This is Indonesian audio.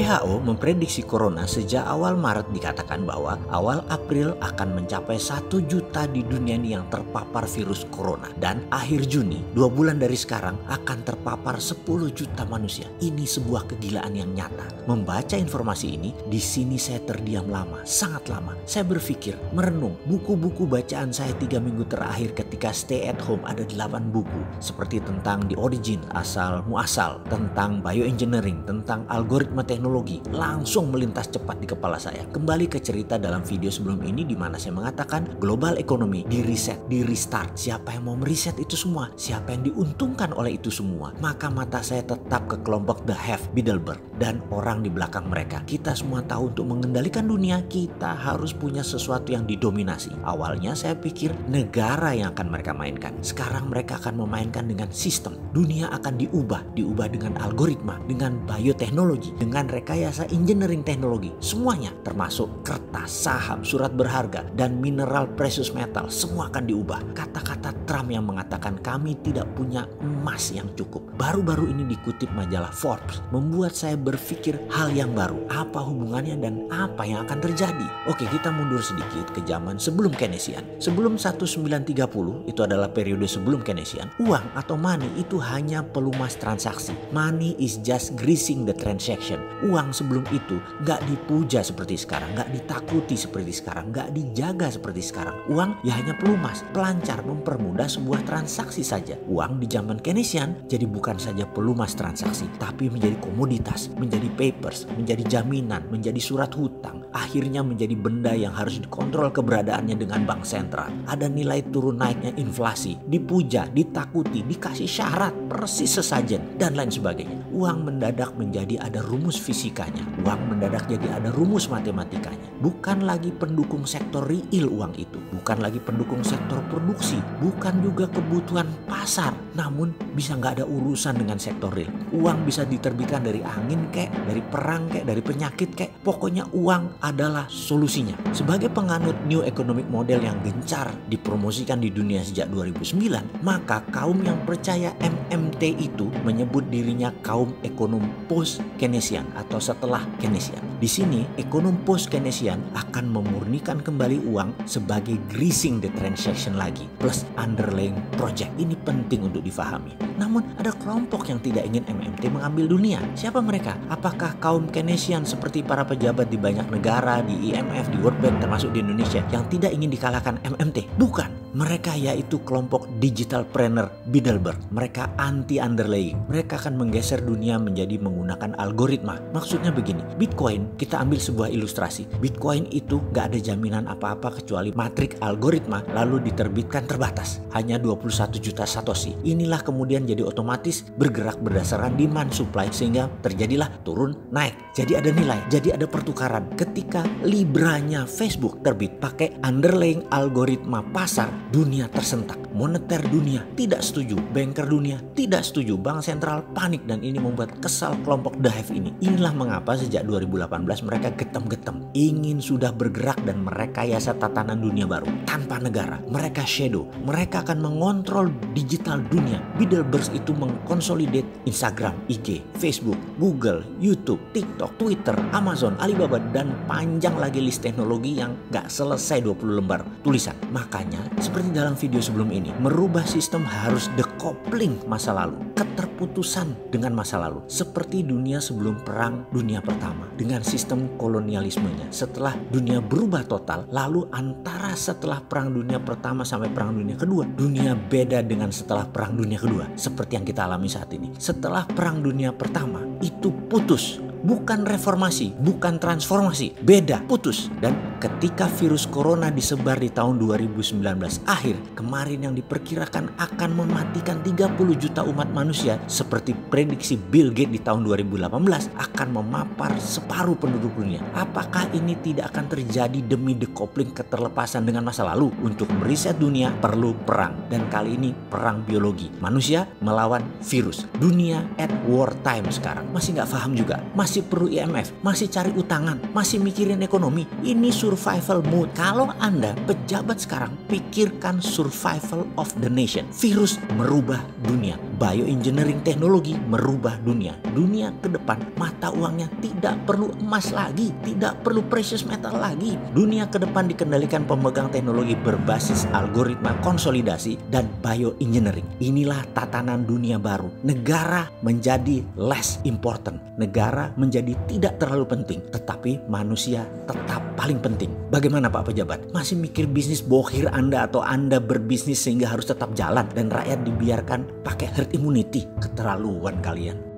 WHO memprediksi corona sejak awal Maret, dikatakan bahwa awal April akan mencapai 1 juta di dunia ini yang terpapar virus corona. Dan akhir Juni, 2 bulan dari sekarang, akan terpapar 10 juta manusia. Ini sebuah kegilaan yang nyata. Membaca informasi ini, di sini saya terdiam lama, sangat lama. Saya berpikir, merenung, buku-buku bacaan saya 3 minggu terakhir ketika stay at home ada 8 buku. Seperti tentang the origin, asal muasal, tentang bioengineering, tentang algoritma teknologi, langsung melintas cepat di kepala saya. Kembali ke cerita dalam video sebelum ini di mana saya mengatakan global economy di reset, di restart. Siapa yang mau meriset itu semua? Siapa yang diuntungkan oleh itu semua? Maka mata saya tetap ke kelompok The Have, Bilderberg, dan orang di belakang mereka. Kita semua tahu untuk mengendalikan dunia, kita harus punya sesuatu yang didominasi. Awalnya saya pikir negara yang akan mereka mainkan. Sekarang mereka akan memainkan dengan sistem. Dunia akan diubah dengan algoritma, dengan bioteknologi, dengan rekayasa engineering teknologi. Semuanya termasuk kertas, saham, surat berharga, dan mineral precious metal. Semua akan diubah. Kata-kata Trump yang mengatakan kami tidak punya emas yang cukup. Baru-baru ini dikutip majalah Forbes. Membuat saya berpikir hal yang baru. Apa hubungannya dan apa yang akan terjadi? Oke, kita mundur sedikit ke zaman sebelum Keynesian. Sebelum 1930, itu adalah periode sebelum Keynesian, uang atau money itu hanya pelumas transaksi. Money is just greasing the transaction. Uang sebelum itu gak dipuja seperti sekarang, gak ditakuti seperti sekarang, gak dijaga seperti sekarang. Uang ya hanya pelumas, pelancar, mempermudah sebuah transaksi saja. Uang di zaman Keynesian jadi bukan saja pelumas transaksi, tapi menjadi komoditas, menjadi papers, menjadi jaminan, menjadi surat hutang. Akhirnya menjadi benda yang harus dikontrol keberadaannya dengan bank sentral. Ada nilai turun naiknya inflasi, dipuja, ditakuti, dikasih syarat, persis sesajen, dan lain sebagainya. Uang mendadak menjadi ada rumus fisikanya. Uang mendadak jadi ada rumus matematikanya. Bukan lagi pendukung sektor real uang itu. Bukan lagi pendukung sektor produksi. Bukan juga kebutuhan pasar. Namun bisa nggak ada urusan dengan sektor real. Uang bisa diterbitkan dari angin kek, dari perang kek, dari penyakit kek. Pokoknya uang adalah solusinya. Sebagai penganut New Economic Model yang gencar dipromosikan di dunia sejak 2009, maka kaum yang percaya MMT itu menyebut dirinya kaum ekonom post-Keynesian atau setelah Keynesian. Di sini, ekonom post-Keynesian akan memurnikan kembali uang sebagai greasing the transaction lagi, plus underlying project. Ini penting untuk difahami. Namun, ada kelompok yang tidak ingin MMT mengambil dunia. Siapa mereka? Apakah kaum Keynesian seperti para pejabat di banyak negara, di IMF, di World Bank, termasuk di Indonesia, yang tidak ingin dikalahkan MMT? Bukan. Mereka yaitu kelompok digitalpreneur Bilderberg. Mereka anti underlying. Mereka akan menggeser dunia menjadi menggunakan algoritma. Maksudnya begini, Bitcoin, kita ambil sebuah ilustrasi. Bitcoin itu gak ada jaminan apa-apa kecuali matrik algoritma lalu diterbitkan terbatas. Hanya 21 juta satoshi. Inilah kemudian jadi otomatis bergerak berdasarkan demand supply sehingga terjadilah turun naik. Jadi ada nilai, jadi ada pertukaran. Ketika Libranya Facebook terbit pakai underlying algoritma pasar, dunia tersentak. Moneter dunia tidak setuju, banker dunia tidak setuju, bank sentral panik, dan ini membuat kesal kelompok The Hive ini. Inilah mengapa sejak 2018 mereka getem-getem ingin sudah bergerak dan merekayasa tatanan dunia baru tanpa negara. Mereka shadow, mereka akan mengontrol digital dunia. Bilderberg itu mengkonsolidate Instagram, IG, Facebook, Google, YouTube, TikTok, Twitter, Amazon, Alibaba, dan panjang lagi list teknologi yang gak selesai 20 lembar tulisan. Makanya seperti dalam video sebelum ini, merubah sistem harus decoupling masa lalu, keterputusan dengan masa lalu, seperti dunia sebelum perang dunia pertama dengan sistem kolonialismenya. Setelah dunia berubah total, lalu antara setelah perang dunia pertama sampai perang dunia kedua, dunia beda dengan setelah perang dunia kedua, seperti yang kita alami saat ini. Setelah perang dunia pertama itu putus, bukan reformasi, bukan transformasi, beda, putus. Dan ketika virus corona disebar di tahun 2019 akhir, kemarin yang diperkirakan akan mematikan 30 juta umat manusia, seperti prediksi Bill Gates di tahun 2018, akan memapar separuh penduduk dunia. Apakah ini tidak akan terjadi demi decoupling keterlepasan dengan masa lalu? Untuk meriset dunia perlu perang, dan kali ini perang biologi. Manusia melawan virus. Dunia at war time sekarang. Masih nggak paham juga, masih perlu IMF, masih cari utangan, masih mikirin ekonomi. Ini survival mode. Kalau Anda pejabat sekarang, pikirkan survival of the nation. Virus merubah dunia. bioengineering teknologi merubah dunia. Dunia ke depan mata uangnya tidak perlu emas lagi, tidak perlu precious metal lagi. Dunia ke depan dikendalikan pemegang teknologi berbasis algoritma konsolidasi dan bioengineering. Inilah tatanan dunia baru. Negara menjadi less important. Negara menjadi tidak terlalu penting, tetapi manusia tetap paling penting. Bagaimana Pak Pejabat? Masih mikir bisnis bohir Anda atau Anda berbisnis sehingga harus tetap jalan dan rakyat dibiarkan pakai herd immunity? Keterlaluan kalian.